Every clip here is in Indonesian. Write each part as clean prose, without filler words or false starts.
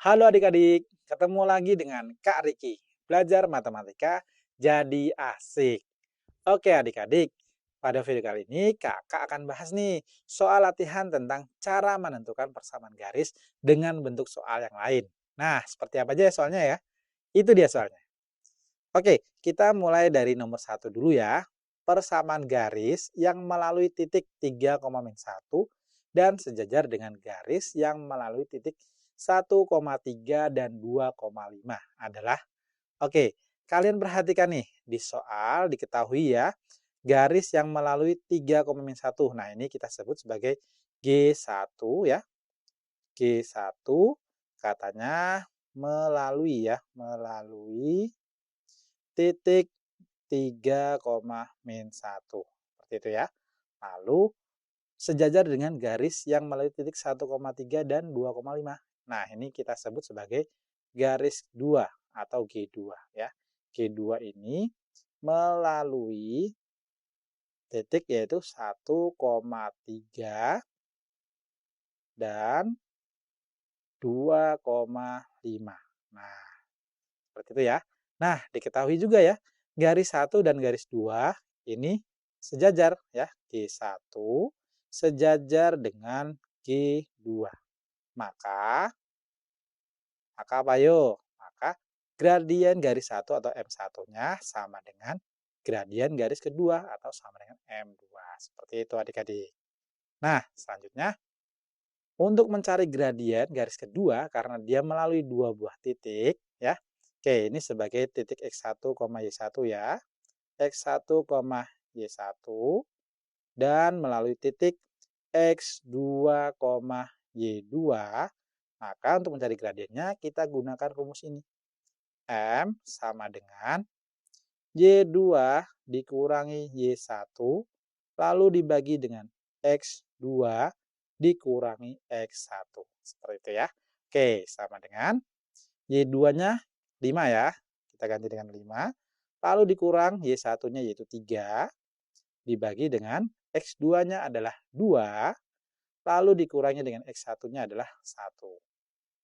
Halo adik-adik, ketemu lagi dengan Kak Riki. Belajar matematika jadi asik. Oke adik-adik, pada video kali ini kakak akan bahas nih soal latihan tentang cara menentukan persamaan garis dengan bentuk soal yang lain. Nah, seperti apa aja ya soalnya ya? Itu dia soalnya. Oke, kita mulai dari nomor satu dulu ya. Persamaan garis yang melalui titik 3,-1 dan sejajar dengan garis yang melalui titik 1,3 dan 2,5 adalah, oke, kalian perhatikan nih, di soal diketahui ya, garis yang melalui 3,-1. Nah, ini kita sebut sebagai G1 ya. G1 katanya melalui ya, melalui titik 3,-1. Seperti itu ya. Lalu sejajar dengan garis yang melalui titik 1,3 dan 2,5. Nah, ini kita sebut sebagai garis 2 atau G2 ya. G2 ini melalui titik yaitu 1,3 dan 2,5. Nah, seperti itu ya. Nah, diketahui juga ya, garis 1 dan garis 2 ini sejajar ya, G1 sejajar dengan G2. Maka apa yo? Maka gradien garis 1 atau M1-nya sama dengan gradien garis kedua atau sama dengan M2. Seperti itu adik-adik. Nah, selanjutnya untuk mencari gradien garis kedua karena dia melalui dua buah titik ya. Oke, ini sebagai titik X1, Y1 ya. X1, Y1 dan melalui titik X2, Y2. Maka untuk mencari gradiennya kita gunakan rumus ini. M sama dengan Y2 dikurangi Y1 lalu dibagi dengan X2 dikurangi X1. Seperti itu ya. Oke, sama dengan Y2-nya 5 ya. Kita ganti dengan 5. Lalu dikurang Y1-nya yaitu 3. Dibagi dengan X2-nya adalah 2. Lalu dikurangi dengan X1-nya adalah 1.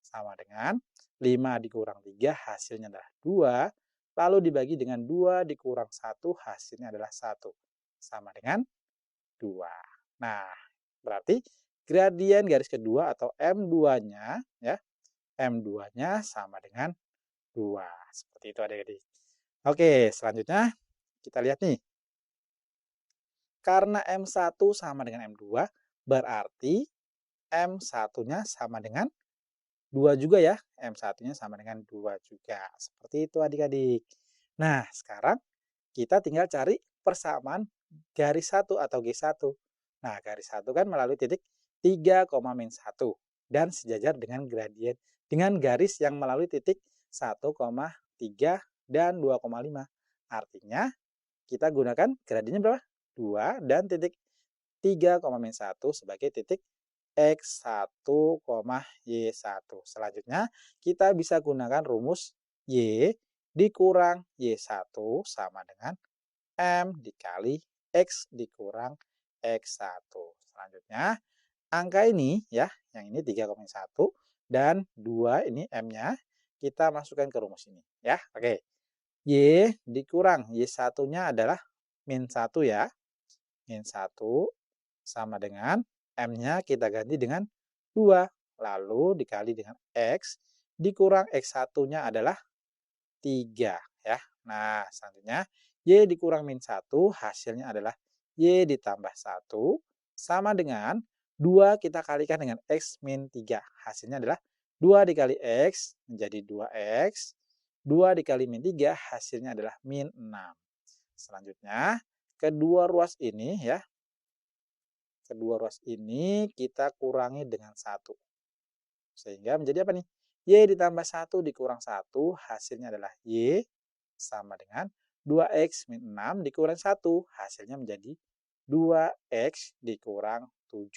Sama dengan 5 dikurang 3 hasilnya adalah 2. Lalu dibagi dengan 2 dikurang 1 hasilnya adalah 1. Sama dengan 2. Nah, berarti gradien garis kedua atau M2-nya ya, M2-nya sama dengan 2. Seperti itu adik-adik. Oke, selanjutnya kita lihat nih. Karena M1 sama dengan M2, berarti M1-nya sama dengan 2 juga ya. M1-nya sama dengan 2 juga. Seperti itu adik-adik. Nah, sekarang kita tinggal cari persamaan garis 1 atau G1. Nah, garis 1 kan melalui titik 3,-1 dan sejajar dengan gradien dengan garis yang melalui titik 1,3 dan 2,5. Artinya kita gunakan gradiennya berapa? 2 dan titik 3,-1 sebagai titik X1, Y1. Selanjutnya kita bisa gunakan rumus Y dikurang Y1 sama dengan M dikali X dikurang X1. Selanjutnya, angka ini ya, yang ini 3,1 dan 2 ini M-nya, kita masukkan ke rumus ini ya. Oke. Y dikurang Y1-nya adalah min 1 ya. Min 1 sama dengan M-nya kita ganti dengan 2. Lalu dikali dengan X dikurang X1-nya adalah 3 ya. Nah, selanjutnya Y dikurang min 1 hasilnya adalah Y ditambah 1 sama dengan 2 kita kalikan dengan X min 3. Hasilnya adalah 2 dikali X menjadi 2X. 2 dikali min 3 hasilnya adalah min 6. Selanjutnya, kedua ruas ini ya. Kedua ruas ini kita kurangi dengan 1. Sehingga menjadi apa nih? Y ditambah 1 dikurang 1 hasilnya adalah Y sama dengan 2X min 6 dikurang 1. Hasilnya menjadi 2X dikurang 7.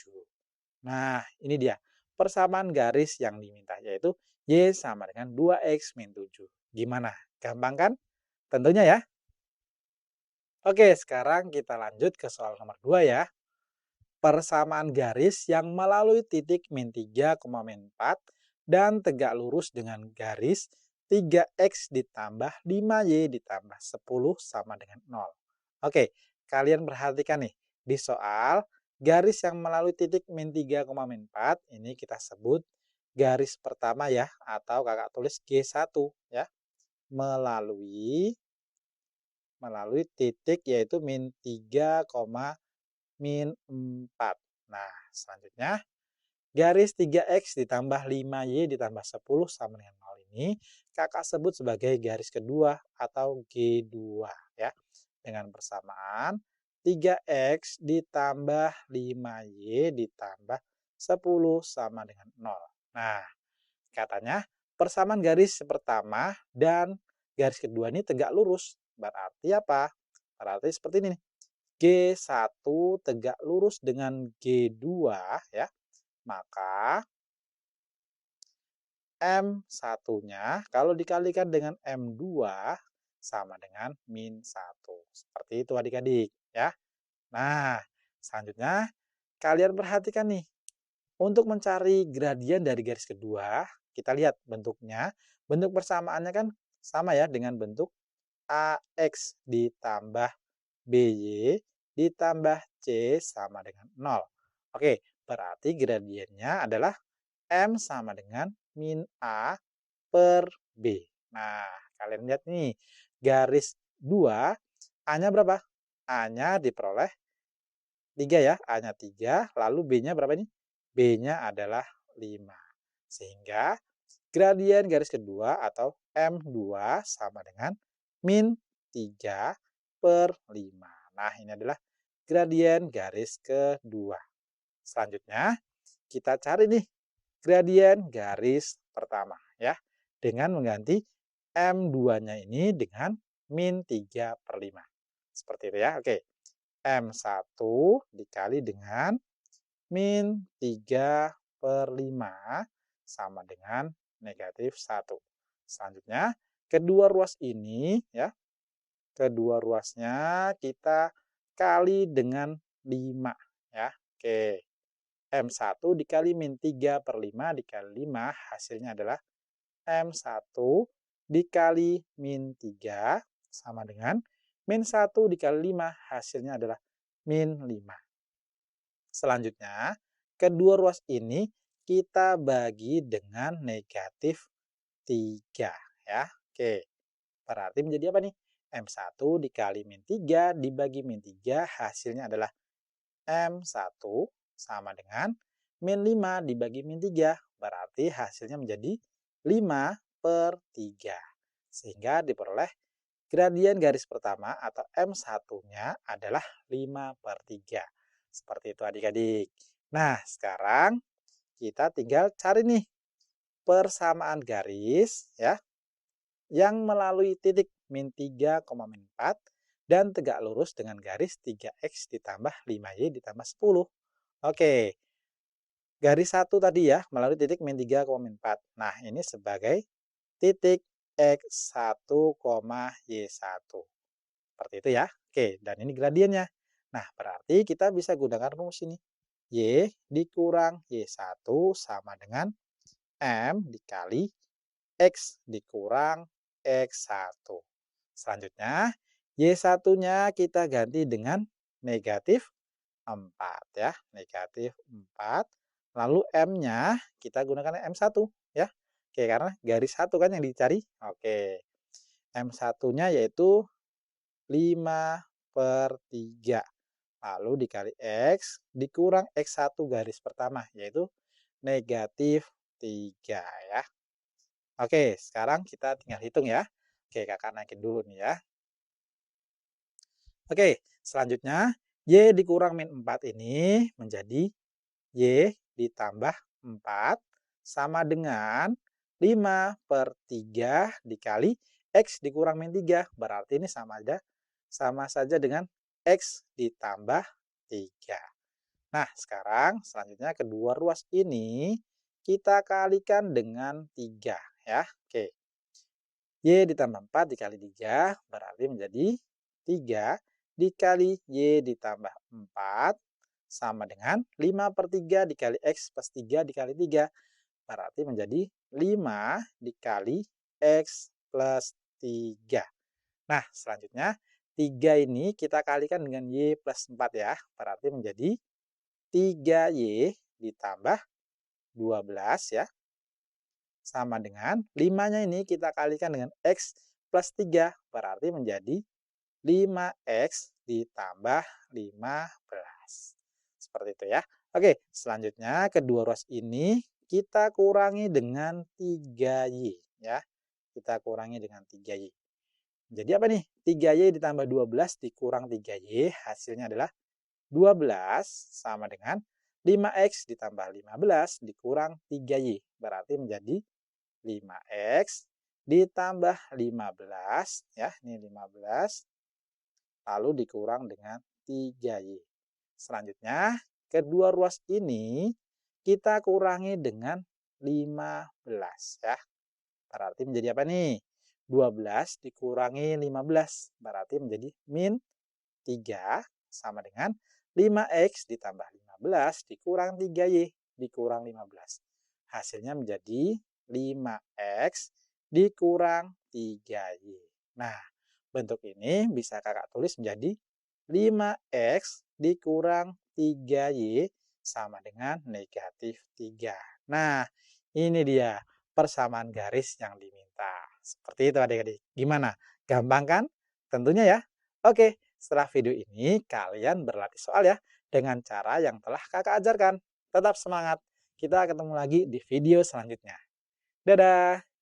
Nah, ini dia persamaan garis yang diminta, yaitu Y sama dengan 2X min 7. Gimana? Gampang kan? Tentunya ya. Oke, sekarang kita lanjut ke soal nomor 2 ya. Persamaan garis yang melalui titik min 3, min 4 dan tegak lurus dengan garis 3x ditambah 5y ditambah 10 sama dengan 0. Oke, kalian perhatikan nih, di soal garis yang melalui titik min 3, min 4, ini kita sebut garis pertama ya, atau kakak tulis G1 ya, melalui titik yaitu min 3, min 4. Nah, selanjutnya garis 3x ditambah 5y ditambah 10 sama dengan 0 ini kakak sebut sebagai garis kedua atau G2 ya. Dengan bersamaan 3x ditambah 5y ditambah 10 sama dengan 0. Nah, katanya persamaan garis pertama dan garis kedua ini tegak lurus. Berarti apa? Berarti seperti ini nih. G1 tegak lurus dengan G2 ya. Maka M1-nya kalau dikalikan dengan M2 sama dengan min 1. Seperti itu adik-adik ya. Nah, selanjutnya kalian perhatikan nih. Untuk mencari gradien dari garis kedua, kita lihat bentuknya. Bentuk persamaannya kan sama ya dengan bentuk AX ditambah BY ditambah C sama dengan 0. Oke, berarti gradiennya adalah M sama dengan min A per B. Nah, kalian lihat nih, garis 2, A-nya berapa? A-nya diperoleh 3 ya, A-nya 3, lalu B-nya berapa nih? B-nya adalah 5. Sehingga gradien garis kedua atau M2 sama dengan min 3 per 5. Nah, ini adalah gradien garis kedua. Selanjutnya, kita cari nih gradien garis pertama ya. Dengan mengganti M2-nya ini dengan min 3 per 5. Seperti itu ya. Oke. M1 dikali dengan min 3 per 5 sama dengan negatif 1. Selanjutnya, kedua ruas ini ya. Kedua ruasnya kita kali dengan 5 ya. Oke. M1 dikali min 3 per 5 dikali 5 hasilnya adalah M1 dikali min 3 sama dengan min 1 dikali 5 hasilnya adalah min 5. Selanjutnya, kedua ruas ini kita bagi dengan negatif 3 ya. Oke, berarti menjadi apa nih? M1 dikali min 3 dibagi min 3 hasilnya adalah M1 sama dengan min 5 dibagi min 3. Berarti hasilnya menjadi 5 per 3. Sehingga diperoleh gradien garis pertama atau M1-nya adalah 5 per 3. Seperti itu adik-adik. Nah, sekarang kita tinggal cari nih persamaan garis ya yang melalui titik min 3, min 4 dan tegak lurus dengan garis 3x ditambah 5y ditambah 10. Oke, garis 1 tadi ya melalui titik min 3, min 4. Nah, ini sebagai titik x1, y1. Seperti itu ya. Oke, dan ini gradiennya. Nah, berarti kita bisa gunakan rumus ini. Y dikurang y1 sama dengan M dikali X dikurang X1. Selanjutnya, Y1-nya kita ganti dengan negatif 4 ya. Negatif 4. Lalu M-nya kita gunakan M1 ya. Oke, karena garis 1 kan yang dicari. Oke. M1-nya yaitu 5 per 3. Lalu dikali X dikurang X1 garis pertama yaitu negatif 3 ya. Oke, sekarang kita tinggal hitung ya. Oke, kakak naikin dulu nih ya. Oke, selanjutnya Y dikurang min 4 ini menjadi Y ditambah 4 sama dengan 5 per 3 dikali X dikurang min 3. Berarti ini sama saja dengan X ditambah 3. Nah, sekarang selanjutnya kedua ruas ini kita kalikan dengan 3 ya. Oke. Y ditambah 4 dikali 3 berarti menjadi 3 dikali Y ditambah 4 sama dengan 5 per 3 dikali X plus 3 dikali 3. berarti menjadi 5 dikali X plus 3. Nah, selanjutnya 3 ini kita kalikan dengan Y plus 4 ya. Berarti menjadi 3Y ditambah 12 ya. Sama dengan 5-nya ini kita kalikan dengan X plus 3. Berarti menjadi 5X ditambah 15. Seperti itu ya. Oke, selanjutnya kedua ruas ini kita kurangi dengan 3Y ya. Kita kurangi dengan 3Y. Jadi apa nih? 3Y ditambah 12 dikurang 3Y hasilnya adalah 12 sama dengan 5X ditambah 15 dikurang 3Y. Berarti menjadi 5X ditambah 15 ya, ini 15 lalu dikurang dengan 3Y. Selanjutnya, kedua ruas ini kita kurangi dengan 15 ya. Berarti menjadi apa nih? 12 dikurangi 15 berarti menjadi min 3 sama dengan 5X ditambah 15 dikurang 3Y dikurang 15. Hasilnya menjadi 5X dikurang 3Y. Nah, bentuk ini bisa kakak tulis menjadi 5X dikurang 3Y sama dengan negatif 3. Nah, ini dia persamaan garis yang diminta. Seperti itu adik-adik. Gimana? Gampang kan? Tentunya ya. Oke, setelah video ini kalian berlatih soal ya dengan cara yang telah kakak ajarkan. Tetap semangat. Kita ketemu lagi di video selanjutnya. Dadah!